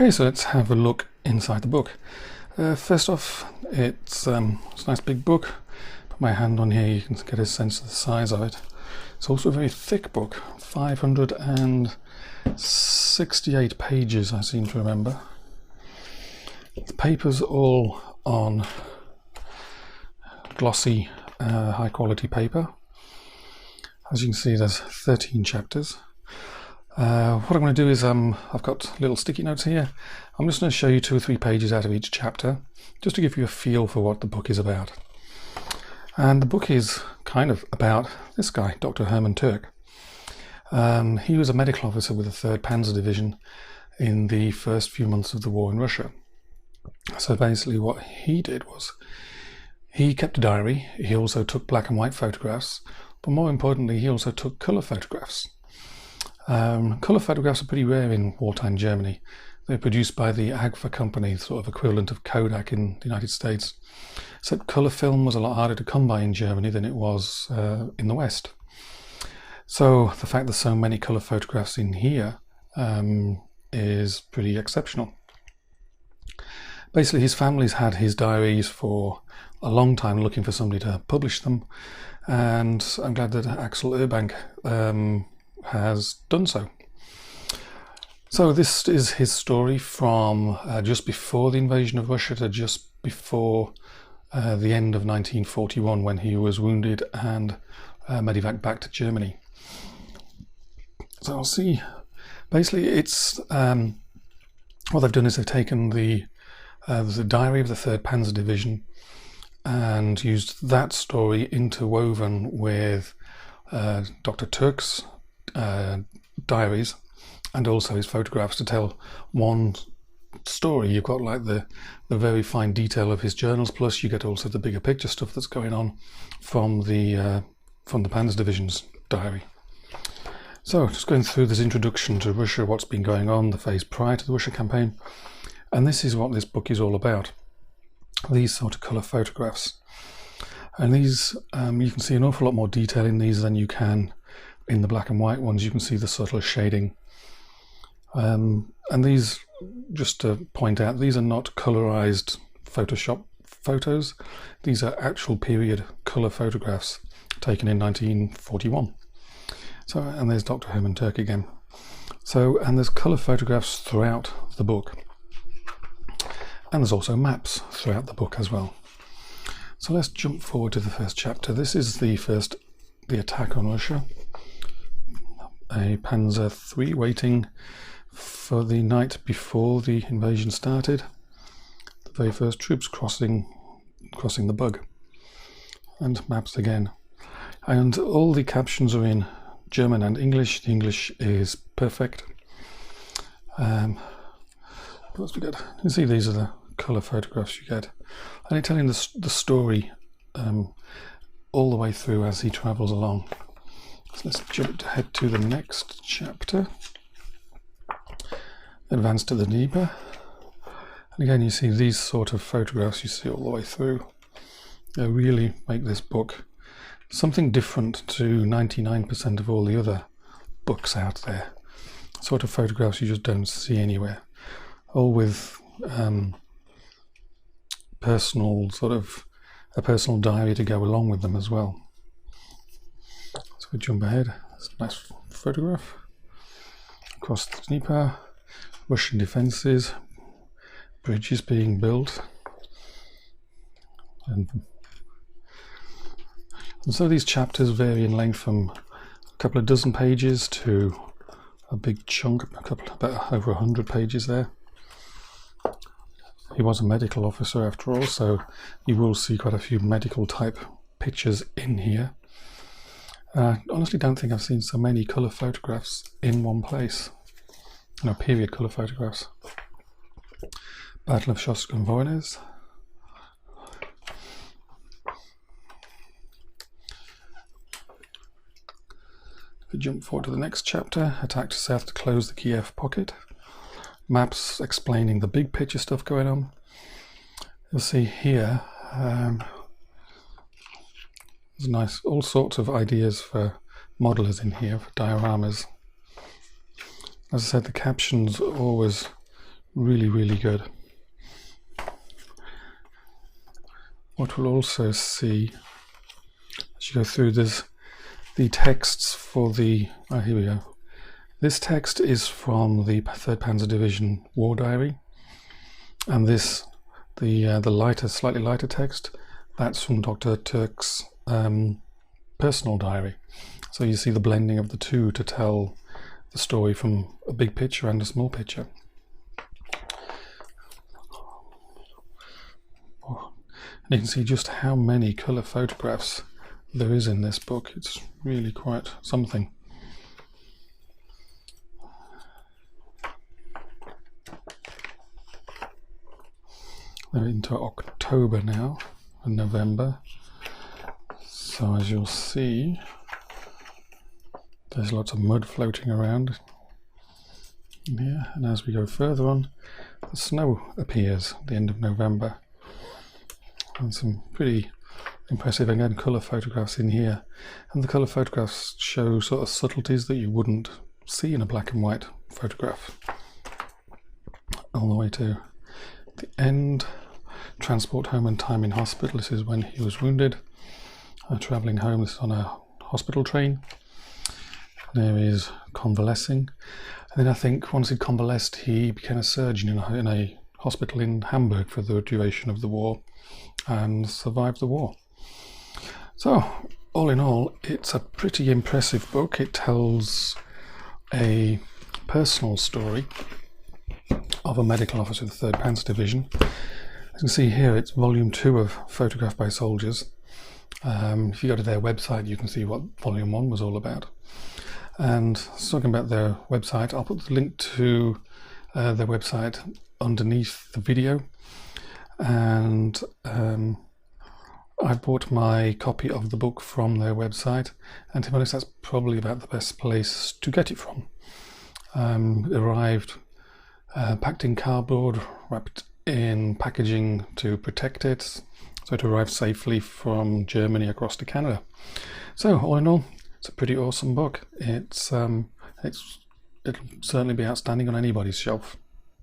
Okay, so let's have a look inside the book. First off, it's a nice big book. Put my hand on here, you can get a sense of the size of it. It's also a very thick book, 568 pages, I seem to remember. The paper's all on glossy, high quality paper. As you can see, there's 13 chapters. What I'm going to do is I've got little sticky notes here. I'm just going to show you 2 or 3 pages out of each chapter, just to give you a feel for what the book is about. And the book is kind of about this guy, Dr. Hermann Türk. He was a medical officer with the 3rd Panzer Division in the first few months of the war in Russia. So basically what he did was he kept a diary. He also took black and white photographs, but more importantly he also took colour photographs. Colour photographs are pretty rare in wartime Germany. They're produced by the Agfa company, sort of equivalent of Kodak in the United States. Except colour film was a lot harder to come by in Germany than it was in the West. So the fact there's so many colour photographs in here is pretty exceptional. Basically his family's had his diaries for a long time looking for somebody to publish them, and I'm glad that Axel Urbank has done so. So this is his story from just before the invasion of Russia to just before the end of 1941, when he was wounded and medevaced back to Germany. So I'll see, basically it's what they've done is they've taken the diary of the 3rd Panzer Division and used that story interwoven with Dr. Türk's diaries and also his photographs to tell one story. You've got like the very fine detail of his journals, plus you get also the bigger picture stuff that's going on from the Panzer Division's diary. So just going through this introduction to Russia, what's been going on, the phase prior to the Russia campaign, and this is what this book is all about. These sort of colour photographs, and these you can see an awful lot more detail in these than you can in the black and white ones. You can see the subtle shading, and these, just to point out, these are not colorized Photoshop photos. These are actual period color photographs taken in 1941. So, and there's Dr. Hermann Türk again. So, and there's color photographs throughout the book, and there's also maps throughout the book as well. So let's jump forward to the first chapter. This is the attack on Russia. A Panzer III waiting for the night before the invasion started. The very first troops crossing the Bug. And maps again. And all the captions are in German and English. The English is perfect. What else we get? You can see these are the colour photographs you get. And it's telling the story all the way through as he travels along. So let's jump ahead to the next chapter. Advance to the Dnieper. And again you see these sort of photographs you see all the way through. They really make this book something different to 99% of all the other books out there. Sort of photographs you just don't see anywhere. All with personal, sort of a personal diary to go along with them as well. So we jump ahead. That's a nice photograph. Across the Dnieper, Russian defences, bridges being built, and so these chapters vary in length from a couple of dozen pages to a big chunk, about over 100 pages there. He was a medical officer after all, so you will see quite a few medical type pictures in here. I honestly don't think I've seen so many colour photographs in one place. No, period colour photographs. Battle of Shostka-Voronezh. If we jump forward to the next chapter, attack to south to close the Kiev pocket. Maps explaining the big picture stuff going on. You'll see here there's nice, all sorts of ideas for modelers in here, for dioramas. As I said, the captions always Really, really good. What we'll also see as you go through this, the texts for the, here we go. This text is from the 3rd Panzer Division War Diary, and this, the lighter, slightly lighter text, that's from Dr. Turk's personal diary. So you see the blending of the two to tell the story from a big picture and a small picture. And you can see just how many colour photographs there is in this book. It's really quite something. We're into October now and November. So as you'll see, there's lots of mud floating around in here, and as we go further on, the snow appears at the end of November. And some pretty impressive, again, colour photographs in here. And the colour photographs show sort of subtleties that you wouldn't see in a black and white photograph. All the way to the end. Transport home and time in hospital. This is when he was wounded. Travelling home, this is on a hospital train. There he is convalescing. And then I think once he'd convalesced, he became a surgeon in a hospital in Hamburg for the duration of the war and survived the war. So, all in all, it's a pretty impressive book. It tells a personal story of a medical officer of the 3rd Panzer Division. As you can see here, it's volume 2 of Photographed by Soldiers. If you go to their website, you can see what volume 1 was all about. And talking about their website, I'll put the link to their website underneath the video. And I bought my copy of the book from their website, and to be honest, that's probably about the best place to get it from. It arrived packed in cardboard, wrapped in packaging to protect it, so it arrived safely from Germany across to Canada. So all in all, it's a pretty awesome book. It'll certainly be outstanding on anybody's shelf.